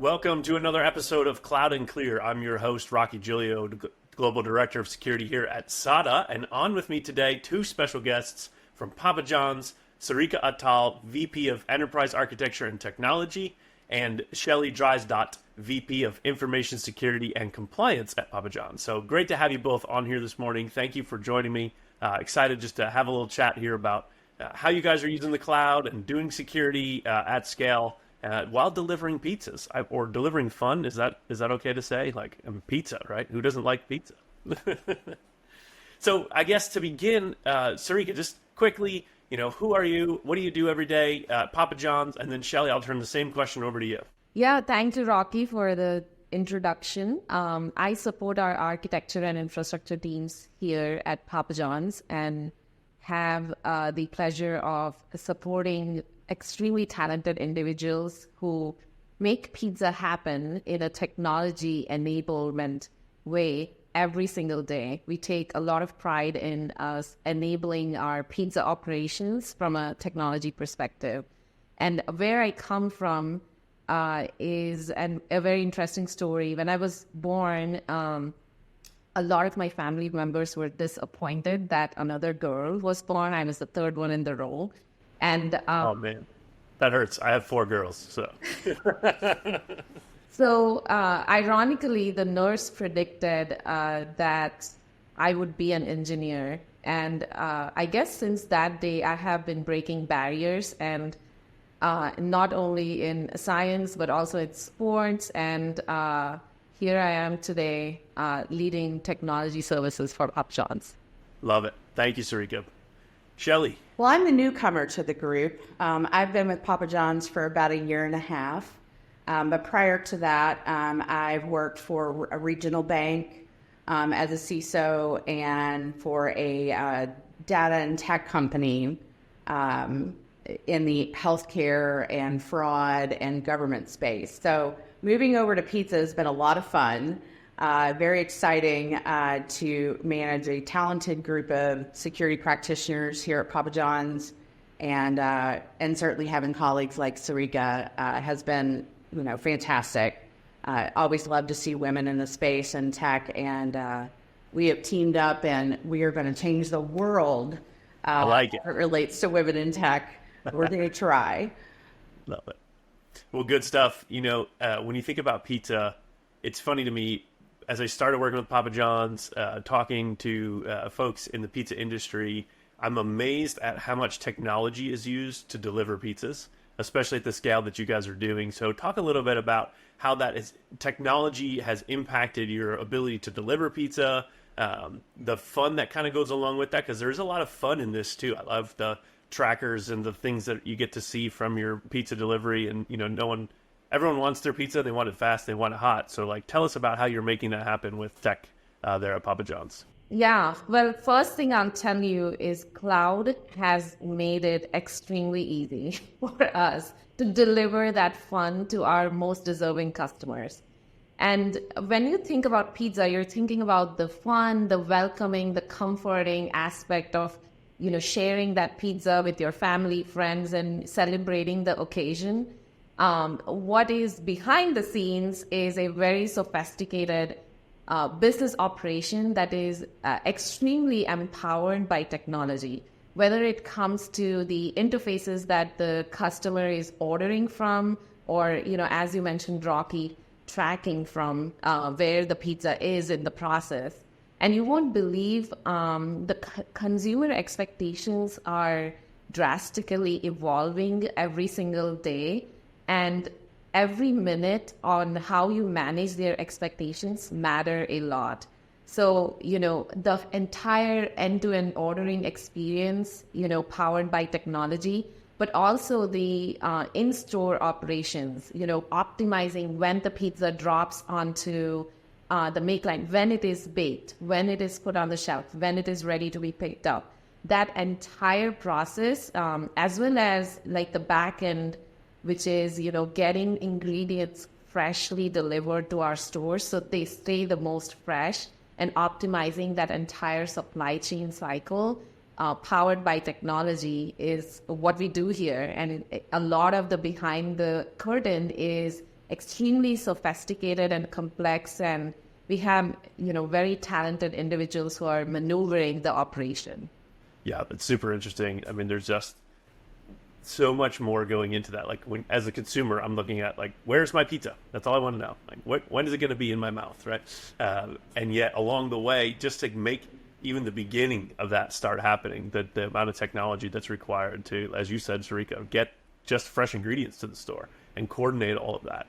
Welcome to another episode of Cloud and Clear. I'm your host, Rocky Giglio, Global Director of Security here at SADA. And on with me today, two special guests from Papa John's, Sarika Attal, VP of Enterprise Architecture and Technology, and Shellie Dreistadt, VP of Information Security and Compliance at Papa John's. So great to have you both on here this morning. Thank you for joining me. Excited just to have a little chat here about how you guys are using the cloud and doing security at scale while delivering pizzas or delivering fun. Is that okay to say? Like pizza, right? Who doesn't like pizza? So I guess to begin, Sarika, just quickly, who are you? What do you do every day at Papa John's? And then Shellie, I'll turn the same question over to you. Yeah, thank you, Rocky, for the introduction. I support our architecture and infrastructure teams here at Papa John's and have the pleasure of supporting extremely talented individuals who make pizza happen in a technology enablement way every single day. We take a lot of pride in us enabling our pizza operations from a technology perspective. And where I come from is a very interesting story. When I was born, a lot of my family members were disappointed that another girl was born. I was the third one in the row. And oh man, that hurts. I have 4 girls, so. So ironically, the nurse predicted that I would be an engineer. And I guess since that day, I have been breaking barriers and not only in science, but also in sports. And here I am today leading technology services for Papa John's. Love it. Thank you, Sarika. Shellie. Well, I'm the newcomer to the group. I've been with Papa John's for about a year and a half. But prior to that, I've worked for a regional bank as a CISO and for a data and tech company in the healthcare and fraud and government space. So moving over to pizza has been a lot of fun. Very exciting to manage a talented group of security practitioners here at Papa John's, and certainly having colleagues like Sarika has been fantastic. Always love to see women in the space and tech, and we have teamed up, and we are going to change the world. I like it. As it relates to women in tech. We're going to try. Love it. Well, good stuff. When you think about pizza, it's funny to me, as I started working with Papa John's, talking to folks in the pizza industry, I'm amazed at how much technology is used to deliver pizzas, especially at the scale that you guys are doing. So talk a little bit about how technology has impacted your ability to deliver pizza, the fun that kind of goes along with that, because there's a lot of fun in this too. I love the trackers and the things that you get to see from your pizza delivery, and everyone wants their pizza. They want it fast. They want it hot. So tell us about how you're making that happen with tech there at Papa John's. Yeah, well, first thing I'll tell you is cloud has made it extremely easy for us to deliver that fun to our most deserving customers. And when you think about pizza, you're thinking about the fun, the welcoming, the comforting aspect of sharing that pizza with your family, friends, and celebrating the occasion. What is behind the scenes is a very sophisticated business operation that is extremely empowered by technology, whether it comes to the interfaces that the customer is ordering from, or, as you mentioned, Rocky, tracking from where the pizza is in the process. And you won't believe the consumer expectations are drastically evolving every single day. And every minute on how you manage their expectations matter a lot. So, the entire end-to-end ordering experience, powered by technology, but also the in-store operations, optimizing when the pizza drops onto the make line, when it is baked, when it is put on the shelf, when it is ready to be picked up. That entire process, as well as the back end, which is, getting ingredients freshly delivered to our stores so they stay the most fresh, and optimizing that entire supply chain cycle powered by technology is what we do here. And a lot of the behind the curtain is extremely sophisticated and complex, and we have, very talented individuals who are maneuvering the operation. Yeah, that's super interesting. I mean, there's just so much more going into that. Like, as a consumer, I'm looking at, like, where's my pizza? That's all I want to know. Like, when is it going to be in my mouth, right? And yet, along the way, just to make even the beginning of that start happening, the amount of technology that's required to, as you said, Sarika, get just fresh ingredients to the store and coordinate all of that.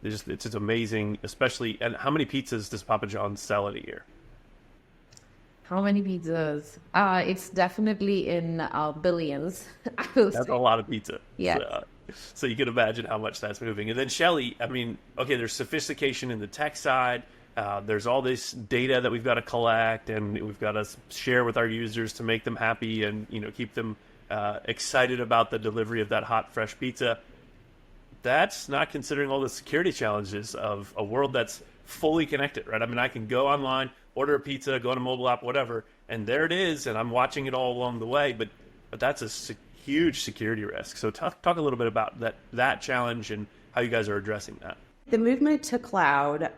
It's just amazing, especially. And how many pizzas does Papa John's sell in a year? How many pizzas? It's definitely in billions. I will That's say. a lot of pizza. Yes. So you can imagine how much that's moving. And then Shellie, I mean, okay, there's sophistication in the tech side. There's all this data that we've got to collect and we've got to share with our users to make them happy and, keep them excited about the delivery of that hot, fresh pizza. That's not considering all the security challenges of a world that's fully connected, right? I mean, I can go online, order a pizza, go on a mobile app, whatever, and there it is, and I'm watching it all along the way. But that's a huge security risk. So talk a little bit about that challenge and how you guys are addressing that. The movement to cloud,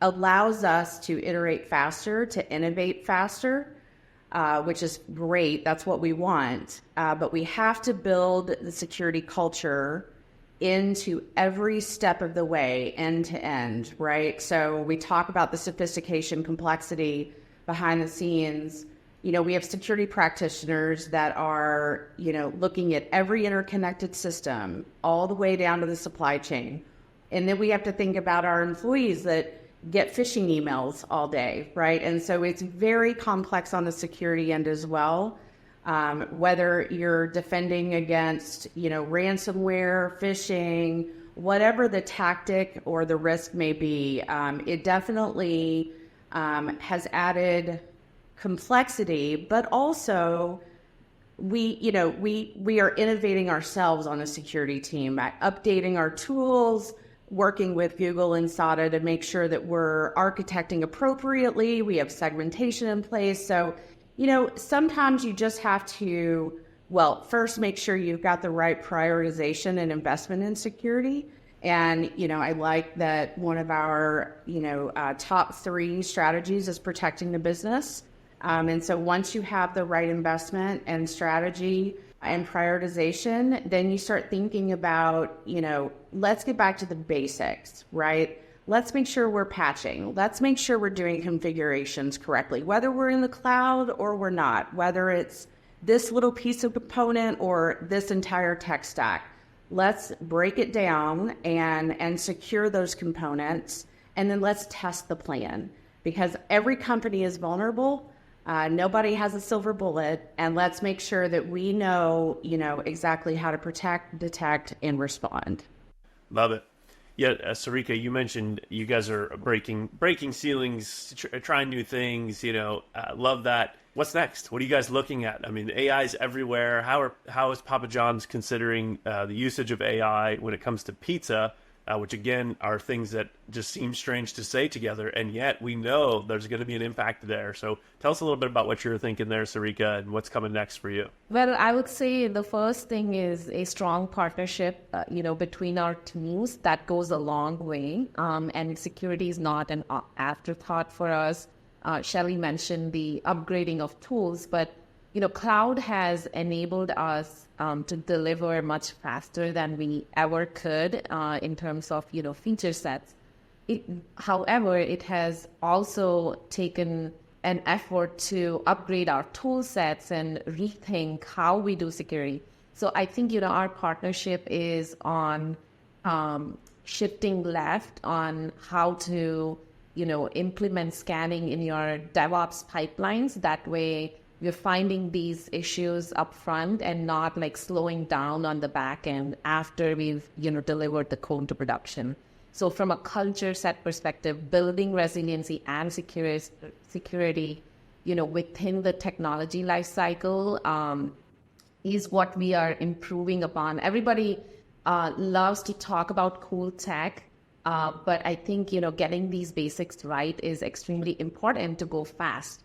allows us to iterate faster, to innovate faster, which is great. That's what we want. But we have to build the security culture into every step of the way, end to end, right? So we talk about the sophistication, complexity behind the scenes. We have security practitioners that are, looking at every interconnected system all the way down to the supply chain. And then we have to think about our employees that get phishing emails all day, right? And so it's very complex on the security end as well. Whether you're defending against, ransomware, phishing, whatever the tactic or the risk may be, it definitely has added complexity, but also we are innovating ourselves on a security team, updating our tools, working with Google and SADA to make sure that we're architecting appropriately. We have segmentation in place. So, sometimes you just have to, first make sure you've got the right prioritization and investment in security. And, I like that one of our, top 3 strategies is protecting the business. And so once you have the right investment and strategy and prioritization, then you start thinking about, let's get back to the basics, right? Let's make sure we're patching. Let's make sure we're doing configurations correctly, whether we're in the cloud or we're not, whether it's this little piece of component or this entire tech stack. Let's break it down and secure those components, and then let's test the plan, because every company is vulnerable. Nobody has a silver bullet, and let's make sure that we know, exactly how to protect, detect, and respond. Love it. Yeah, Sarika, you mentioned you guys are breaking ceilings, trying new things. Love that. What's next? What are you guys looking at? I mean, AI is everywhere. How is Papa John's considering the usage of AI when it comes to pizza? Which again are things that just seem strange to say together, and yet we know there's going to be an impact there. So tell us a little bit about what you're thinking there, Sarika, and what's coming next for you. Well, I would say the first thing is a strong partnership, between our teams. That goes a long way, and security is not an afterthought for us. Shellie mentioned the upgrading of tools, but cloud has enabled us to deliver much faster than we ever could in terms of, feature sets. However, it has also taken an effort to upgrade our tool sets and rethink how we do security. So I think, our partnership is on shifting left on how to, implement scanning in your DevOps pipelines. That way, we're finding these issues up front and not like slowing down on the back end after we've, delivered the code to production. So from a culture set perspective, building resiliency and security, within the technology lifecycle is what we are improving upon. Everybody loves to talk about cool tech, but I think, getting these basics right is extremely important to go fast.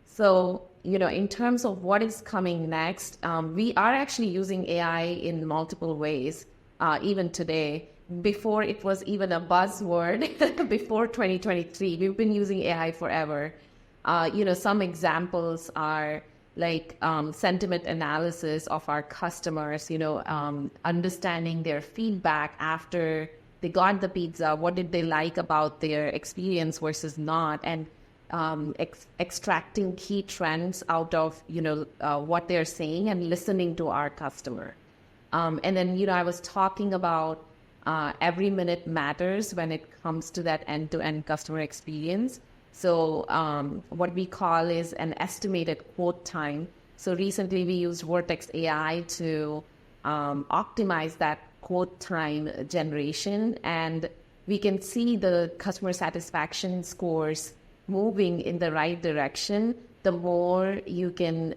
So, in terms of what is coming next, we are actually using AI in multiple ways. even today. Before it was even a buzzword, before 2023, we've been using AI forever. Some examples are like sentiment analysis of our customers, understanding their feedback after they got the pizza, what did they like about their experience versus not, and extracting key trends out of, what they're saying and listening to our customer. And then, I was talking about every minute matters when it comes to that end-to-end customer experience. So what we call is an estimated quote time. So recently we used Vertex AI to optimize that quote time generation, and we can see the customer satisfaction scores moving in the right direction. The more you can,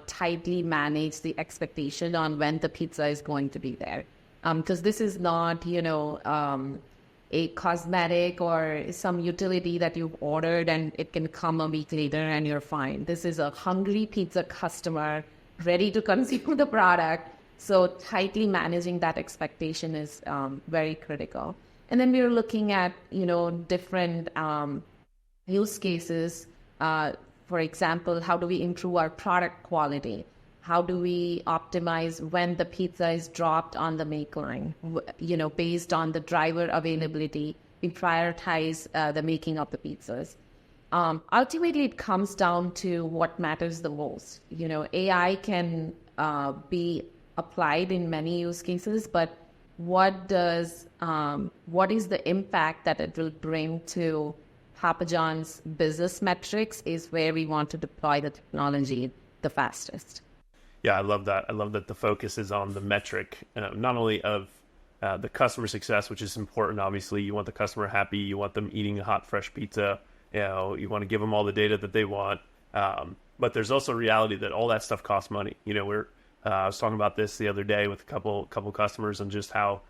tightly manage the expectation on when the pizza is going to be there. Because this is not, a cosmetic or some utility that you've ordered and it can come a week later and you're fine. This is a hungry pizza customer ready to consume the product. So tightly managing that expectation is very critical. And then we're looking at, different use cases. For example, how do we improve our product quality? How do we optimize when the pizza is dropped on the make line? Based on the driver availability, we prioritize the making of the pizzas. Ultimately, it comes down to what matters the most. AI can be applied in many use cases, but what is the impact that it will bring to Papa John's business metrics is where we want to deploy the technology the fastest. Yeah, I love that. I love that the focus is on the metric, not only of the customer success, which is important. Obviously, you want the customer happy. You want them eating a hot, fresh pizza. You want to give them all the data that they want. But there's also reality that all that stuff costs money. I was talking about this the other day with a couple customers and just how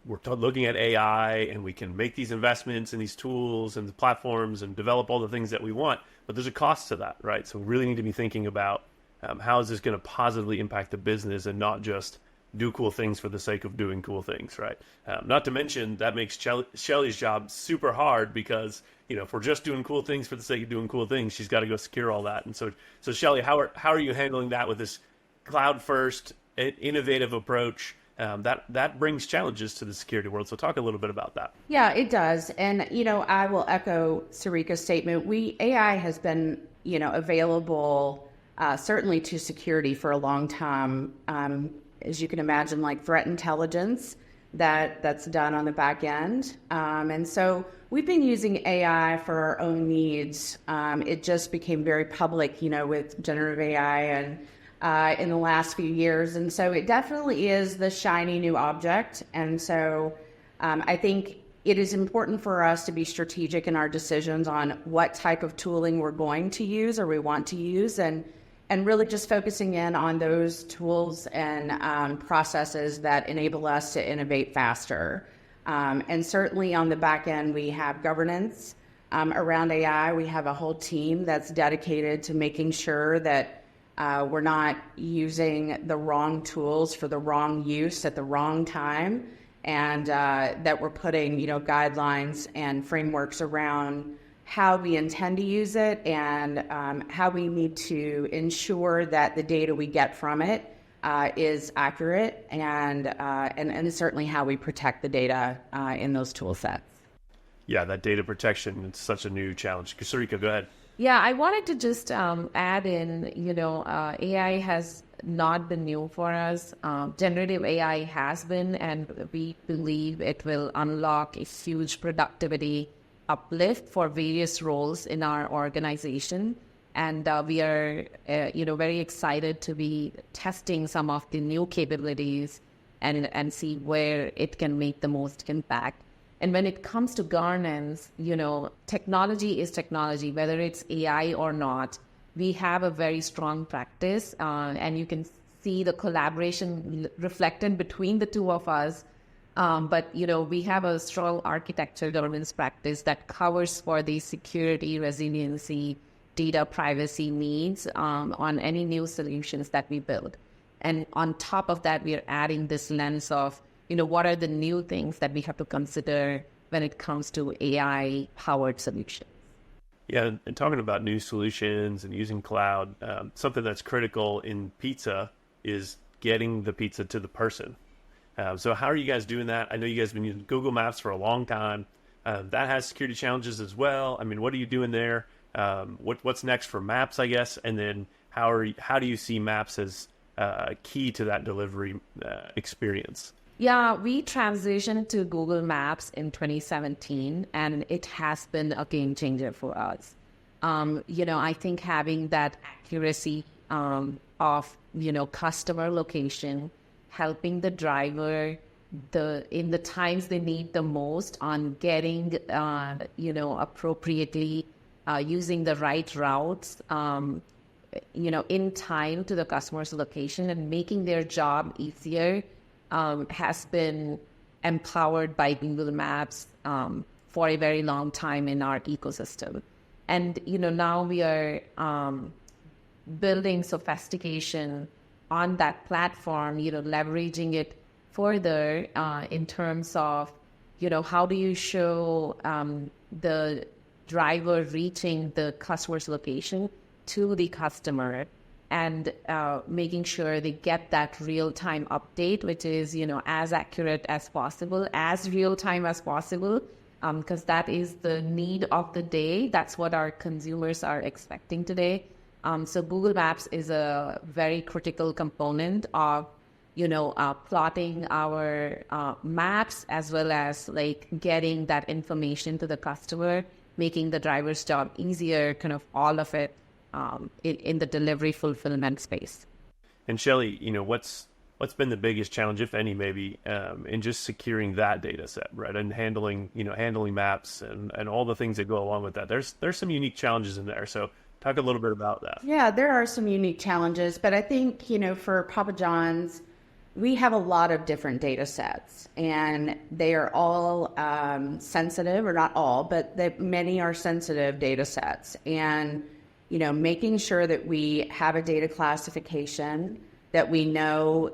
we're looking at AI and we can make these investments in these tools and the platforms and develop all the things that we want. But there's a cost to that, right? So we really need to be thinking about how is this going to positively impact the business and not just do cool things for the sake of doing cool things, right? Not to mention that makes Shellie's job super hard because, if we're just doing cool things for the sake of doing cool things, she's got to go secure all that. And so Shellie, how are you handling that with this cloud first, innovative approach? That brings challenges to the security world. So talk a little bit about that. Yeah, it does. And, I will echo Sarika's statement. AI has been, available certainly to security for a long time. As you can imagine, like threat intelligence that's done on the back end. And so we've been using AI for our own needs. It just became very public, with generative AI and in the last few years. And so it definitely is the shiny new object. And so I think it is important for us to be strategic in our decisions on what type of tooling we're going to use or we want to use, and really just focusing in on those tools and processes that enable us to innovate faster. And certainly on the back end, we have governance around AI. We have a whole team that's dedicated to making sure that we're not using the wrong tools for the wrong use at the wrong time, and that we're putting, guidelines and frameworks around how we intend to use it and how we need to ensure that the data we get from it is accurate, and certainly how we protect the data in those tool sets. Yeah, that data protection, it's such a new challenge. Sarika, go ahead. Yeah, I wanted to just add in, AI has not been new for us. Generative AI has been, and we believe it will unlock a huge productivity uplift for various roles in our organization. And we are, very excited to be testing some of the new capabilities and see where it can make the most impact. And when it comes to governance, technology is technology, whether it's AI or not. We have a very strong practice, and you can see the collaboration reflected between the two of us. But we have a strong architecture governance practice that covers for the security, resiliency, data privacy needs on any new solutions that we build. And on top of that, we are adding this lens of, what are the new things that we have to consider when it comes to AI-powered solutions. Yeah, and talking about new solutions and using cloud, something that's critical in pizza is getting the pizza to the person. So how are you guys doing that? I know you guys have been using Google Maps for a long time. That has security challenges as well. I mean, what are you doing there? What's next for Maps, I guess? And then how do you see Maps as key to that delivery experience? Yeah, we transitioned to Google Maps in 2017, and it has been a game changer for us. I think having that accuracy of, customer location, helping the driver in the times they need the most on getting, appropriately using the right routes, in time to the customer's location and making their job easier has been empowered by Google Maps for a very long time in our ecosystem. And, now we are building sophistication on that platform, leveraging it further in terms of, how do you show the driver reaching the customer's location to the customer and making sure they get that real-time update, which is, as accurate as possible, as real-time as possible, because that is the need of the day. That's what our consumers are expecting today. So Google Maps is a very critical component of, plotting our maps as well as getting that information to the customer, making the driver's job easier, kind of all of it in the delivery fulfillment space. And Shellie, what's been the biggest challenge, if any, maybe, in just securing that data set, right? And handling maps and all the things that go along with that. There's some unique challenges in there. So talk a little bit about that. Yeah, there are some unique challenges, but I think, for Papa John's, we have a lot of different data sets, and they are all sensitive, or not all, but many are sensitive data sets. And, making sure that we have a data classification, that we know,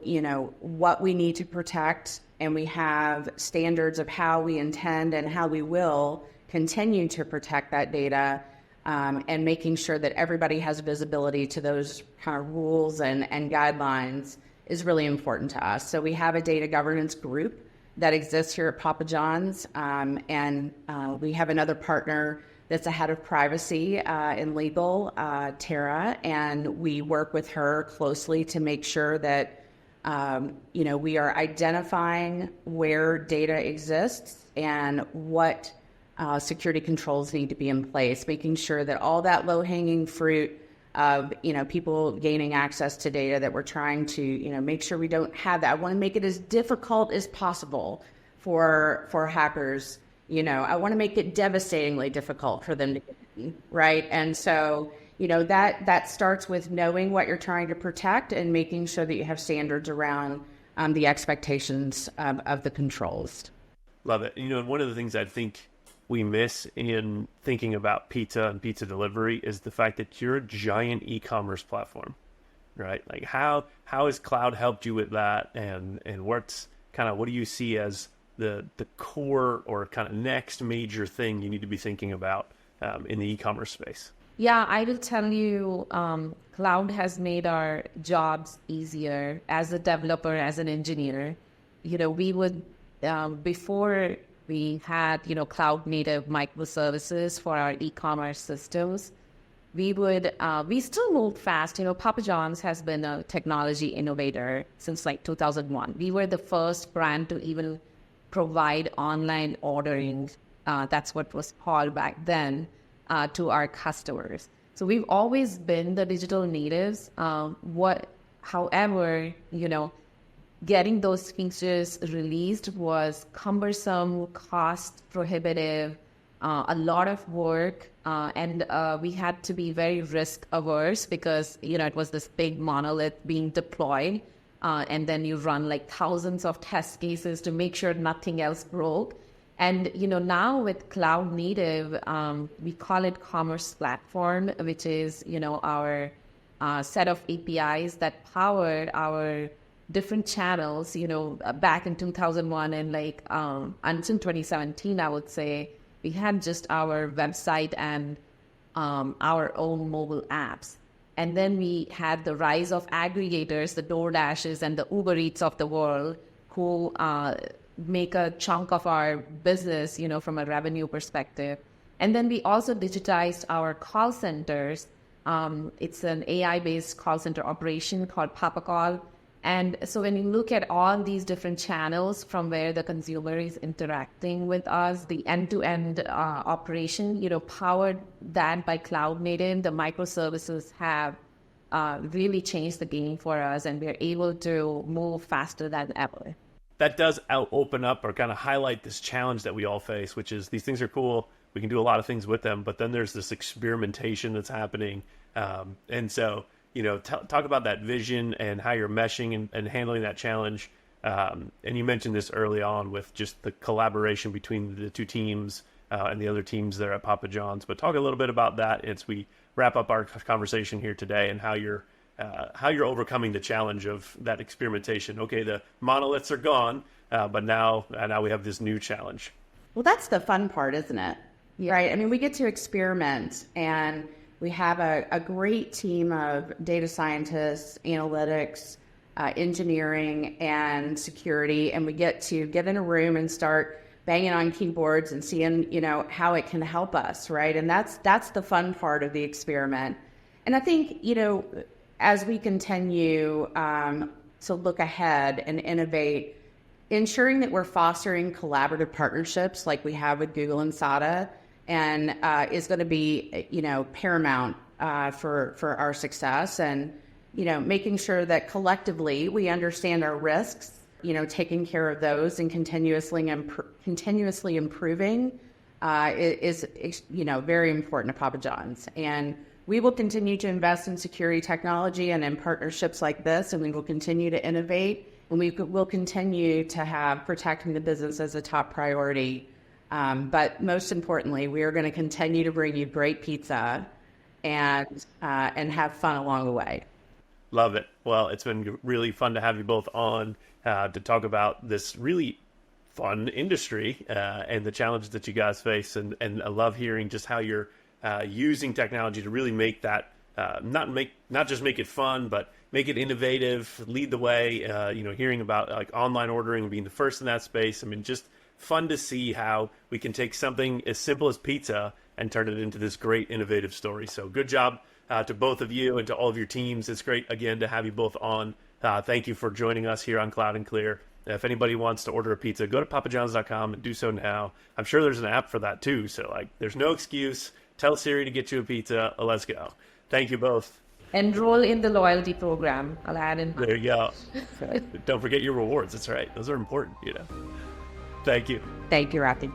what we need to protect, and we have standards of how we intend and how we will continue to protect that data, and making sure that everybody has visibility to those kind of rules and guidelines is really important to us. So we have a data governance group that exists here at Papa John's, and we have another partner that's a head of privacy in legal, Tara, and we work with her closely to make sure that we are identifying where data exists and what security controls need to be in place, making sure that all that low-hanging fruit of people gaining access to data, that we're trying to make sure we don't have that. I want to make it as difficult as possible for hackers. I want to make it devastatingly difficult for them to get in, right? And so that starts with knowing what you're trying to protect and making sure that you have standards around the expectations of the controls. Love it. And one of the things I think we miss in thinking about pizza and pizza delivery is the fact that you're a giant e-commerce platform, right? Like how has cloud helped you with that, and what do you see as the core or kind of next major thing you need to be thinking about in the e-commerce space? Yeah, I will tell you, cloud has made our jobs easier as a developer, as an engineer. We would, before we had, cloud native microservices for our e-commerce systems, we still moved fast. Papa John's has been a technology innovator since 2001. We were the first brand to even provide online ordering. That's what was called back then, to our customers. So we've always been the digital natives. However, getting those features released was cumbersome, cost prohibitive, a lot of work, and we had to be very risk averse because, it was this big monolith being deployed, and then you run thousands of test cases to make sure nothing else broke. And, now with cloud native, we call it commerce platform, which is, our set of APIs that powered our different channels, back in 2001 and until 2017, I would say we had just our website and our own mobile apps. And then we had the rise of aggregators, the DoorDashes and the Uber Eats of the world, who make a chunk of our business, from a revenue perspective. And then we also digitized our call centers. It's an AI-based call center operation called Papa Call. And so when you look at all these different channels from where the consumer is interacting with us, the end-to-end operation, powered that by cloud native, the microservices have really changed the game for us, and we're able to move faster than ever. That does open up or kind of highlight this challenge that we all face, which is these things are cool. We can do a lot of things with them, but then there's this experimentation that's happening. And so, talk about that vision and how you're meshing and handling that challenge. And you mentioned this early on with just the collaboration between the two teams and the other teams there at Papa John's. But talk a little bit about that as we wrap up our conversation here today and how you're overcoming the challenge of that experimentation. Okay, the monoliths are gone, but now we have this new challenge. Well, that's the fun part, isn't it? Yeah. Right? I mean, we get to experiment, and we have a great team of data scientists, analytics, engineering, and security, and we get to get in a room and start banging on keyboards and seeing, how it can help us, right? And that's the fun part of the experiment. And I think, as we continue to look ahead and innovate, ensuring that we're fostering collaborative partnerships like we have with Google and SADA, and is going to be, paramount for our success, and, making sure that collectively we understand our risks, taking care of those and continuously improving is very important to Papa John's. And we will continue to invest in security technology and in partnerships like this, and we will continue to innovate, and we will continue to have protecting the business as a top priority. But most importantly, we are going to continue to bring you great pizza and have fun along the way. Love it. Well, it's been really fun to have you both on to talk about this really fun industry and the challenges that you guys face. And I love hearing just how you're using technology to really make that, not just make it fun, but make it innovative, lead the way, hearing about like online ordering and being the first in that space. I mean, just fun to see how we can take something as simple as pizza and turn it into this great innovative story. So good job to both of you and to all of your teams. It's great, again, to have you both on. Thank you for joining us here on Cloud and Clear. If anybody wants to order a pizza, go to papajohns.com and do so now. I'm sure there's an app for that too. So there's no excuse. Tell Siri to get you a pizza. Let's go. Thank you both. Enroll in the loyalty program. I'll add in. There you go. Don't forget your rewards. That's right. Those are important, Thank you. Thank you, Rafi.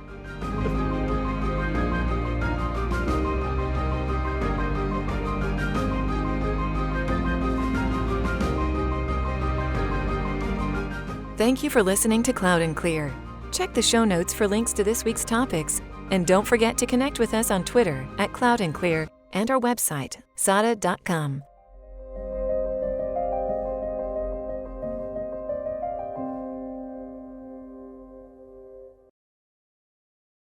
Thank you for listening to Cloud and Clear. Check the show notes for links to this week's topics. And don't forget to connect with us on Twitter @Cloud and Clear and our website, sada.com.